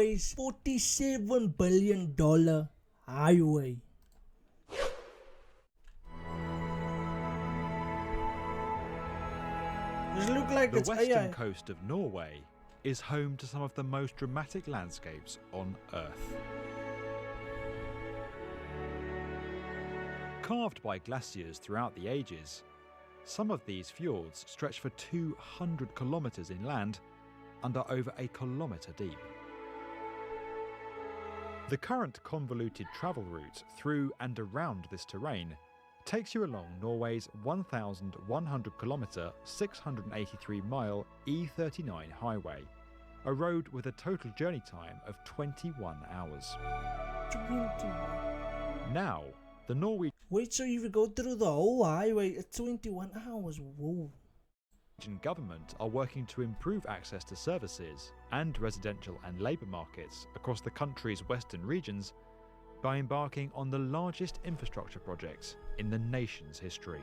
Norway's $47 billion highway. Does it look like The it's western AI? coast of Norway is home to some of the most dramatic landscapes on Earth. Carved by glaciers throughout the ages, some of these fjords stretch for 200 kilometres inland and are over a kilometre deep. The current convoluted travel route through and around this terrain takes you along Norway's 1,100 kilometre, 683 mile E39 highway, a road with a total journey time of 21 hours. 21. Now, the Norwegian Wait, so if you go through the whole highway, it's 21 hours. Whoa. government are working to improve access to services and residential and labour markets across the country's western regions by embarking on the largest infrastructure project in the nation's history.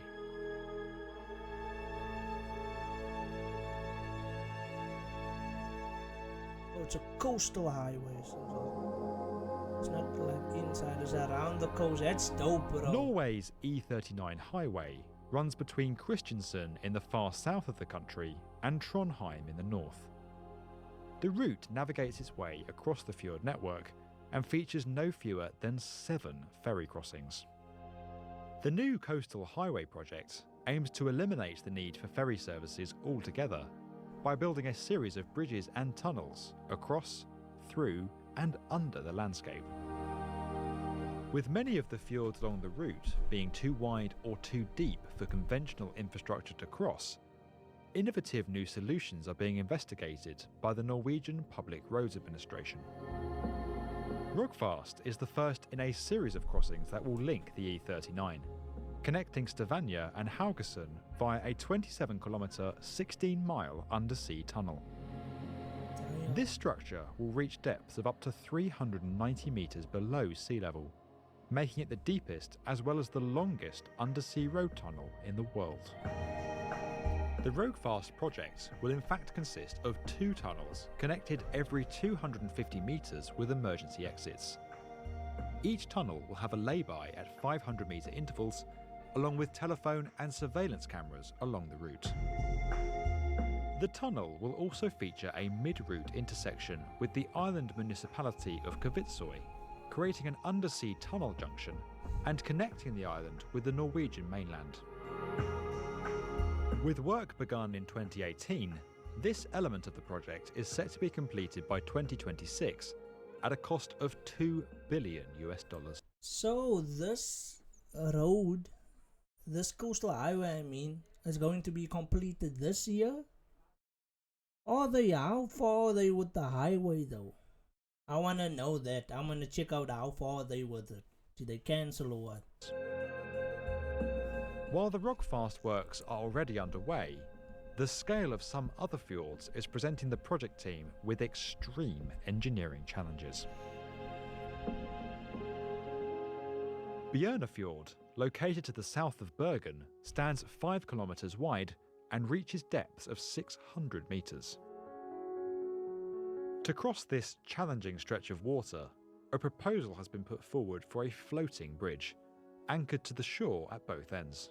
Oh, it's a coastal highway. So it's not like inside, it's around the coast. That's dope, bro. Norway's E39 highway runs between Kristiansand in the far south of the country and Trondheim in the north. The route navigates its way across the fjord network and features no fewer than 7 ferry crossings. The new coastal highway project aims to eliminate the need for ferry services altogether by building a series of bridges and tunnels across, through and under the landscape. With many of the fjords along the route being too wide or too deep for conventional infrastructure to cross, innovative new solutions are being investigated by the Norwegian Public Roads Administration. Rogfast is the first in a series of crossings that will link the E39, connecting Stavanger and Haugesund via a 27-kilometre, 16-mile undersea tunnel. This structure will reach depths of up to 390 metres below sea level, making it the deepest as well as the longest undersea road tunnel in the world. The Rogfast project will in fact consist of 2 tunnels connected every 250 metres with emergency exits. Each tunnel will have a lay-by at 500-metre intervals, along with telephone and surveillance cameras along the route. The tunnel will also feature a mid-route intersection with the island municipality of Kvitsøy, creating an undersea tunnel junction and connecting the island with the Norwegian mainland. With work begun in 2018, this element of the project is set to be completed by 2026 at a cost of $2 billion. So this road, this coastal highway, I mean, is going to be completed this year? How far are they with the highway though? I want to know that. I'm going to check out how far they with it. Did they cancel or what? While the Rogfast works are already underway, the scale of some other fjords is presenting the project team with extreme engineering challenges. Bjørnafjord, located to the south of Bergen, stands 5 kilometres wide and reaches depths of 600 metres. To cross this challenging stretch of water, a proposal has been put forward for a floating bridge, anchored to the shore at both ends.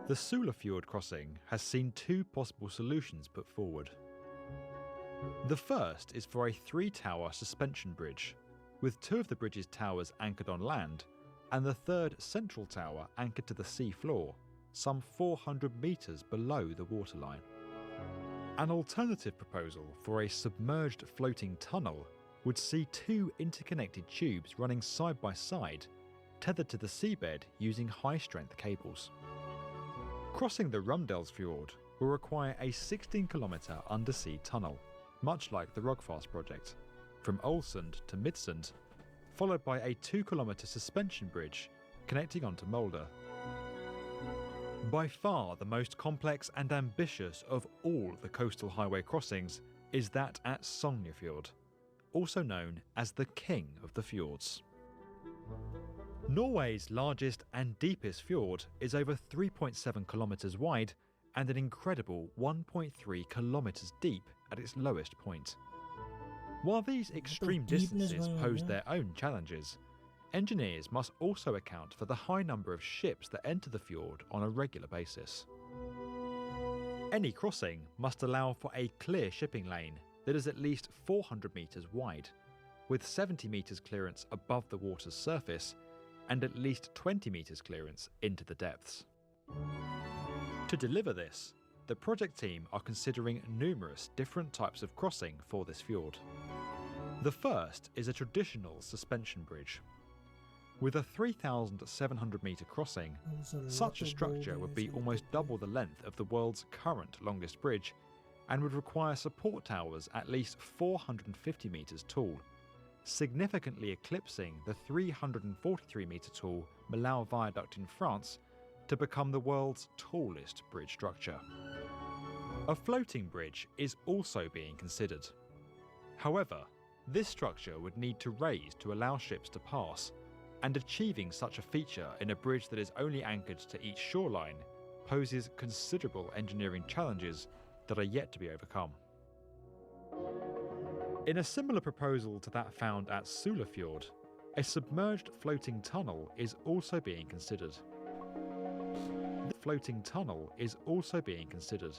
The Sulafjord crossing has seen 2 possible solutions put forward. The first is for a 3-tower suspension bridge, with 2 of the bridge's towers anchored on land, and the 3rd central tower anchored to the sea floor, some 400 metres below the waterline. An alternative proposal for a submerged floating tunnel would see 2 interconnected tubes running side by side, tethered to the seabed using high-strength cables. Crossing the Rumdelsfjord will require a 16-kilometre undersea tunnel, much like the Rogfast project, from Ålesund to Midsund, followed by a 2-kilometre suspension bridge connecting onto Molde. By far the most complex and ambitious of all the coastal highway crossings is that at Sognefjord, also known as the King of the Fjords. Norway's largest and deepest fjord is over 3.7 kilometres wide and an incredible 1.3 kilometres deep at its lowest point. While these extreme deepness distances going on pose there. their own challenges, engineers must also account for the high number of ships that enter the fjord on a regular basis. Any crossing must allow for a clear shipping lane that is at least 400 metres wide, with 70 metres clearance above the water's surface and at least 20 metres clearance into the depths. To deliver this, the project team are considering numerous different types of crossing for this fjord. The first is a traditional suspension bridge. With a 3,700 metre crossing, such a structure would be almost double the length of the world's current longest bridge and would require support towers at least 450 metres tall, significantly eclipsing the 343 metre tall Millau Viaduct in France to become the world's tallest bridge structure. A floating bridge is also being considered. However, this structure would need to raise to allow ships to pass, and achieving such a feature in a bridge that is only anchored to each shoreline poses considerable engineering challenges that are yet to be overcome. In a similar proposal to that found at Sulafjord, a submerged floating tunnel is also being considered. The floating tunnel is also being considered.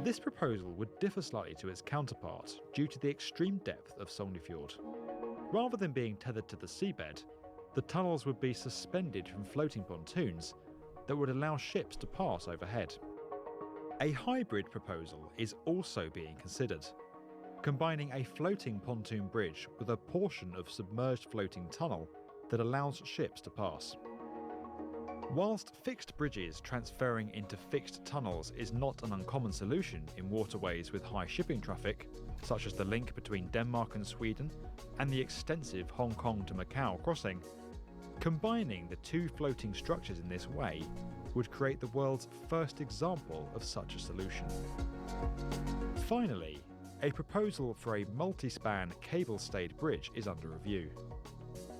This proposal would differ slightly to its counterpart due to the extreme depth of Sognefjord. Rather than being tethered to the seabed, the tunnels would be suspended from floating pontoons that would allow ships to pass overhead. A hybrid proposal is also being considered, combining a floating pontoon bridge with a portion of submerged floating tunnel that allows ships to pass. Whilst fixed bridges transferring into fixed tunnels is not an uncommon solution in waterways with high shipping traffic, such as the link between Denmark and Sweden and the extensive Hong Kong to Macau crossing, combining the two floating structures in this way would create the world's first example of such a solution. Finally, a proposal for a multi-span cable-stayed bridge is under review.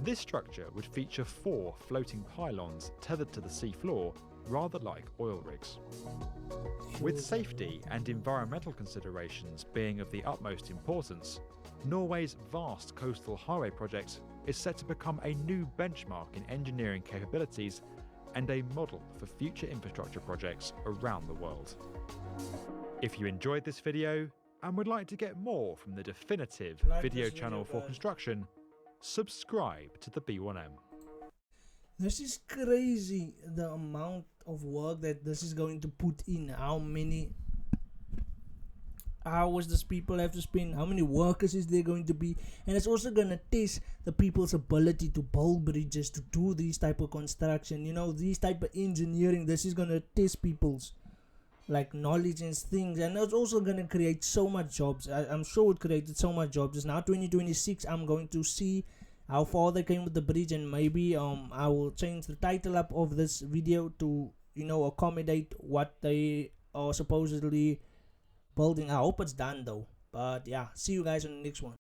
This structure would feature 4 floating pylons tethered to the seafloor, rather like oil rigs. With safety and environmental considerations being of the utmost importance, Norway's vast coastal highway project is set to become a new benchmark in engineering capabilities and a model for future infrastructure projects around the world. If you enjoyed this video and would like to get more from the definitive video channel for construction, subscribe to the B1M. This is crazy, the amount of work that this is going to put in. How many hours does people have to spend? How many workers is there going to be? And it's also going to test the people's ability to build bridges, to do these type of construction, you know, these type of engineering. This is going to test people's like knowledge and things, and it's also going to create so much jobs. I'm sure it created so much jobs. It's now 2026. I'm going to see how far they came with the bridge, and maybe I will change the title up of this video to, you know, accommodate what they are supposedly building. I hope it's done though. But yeah, see you guys on the next one.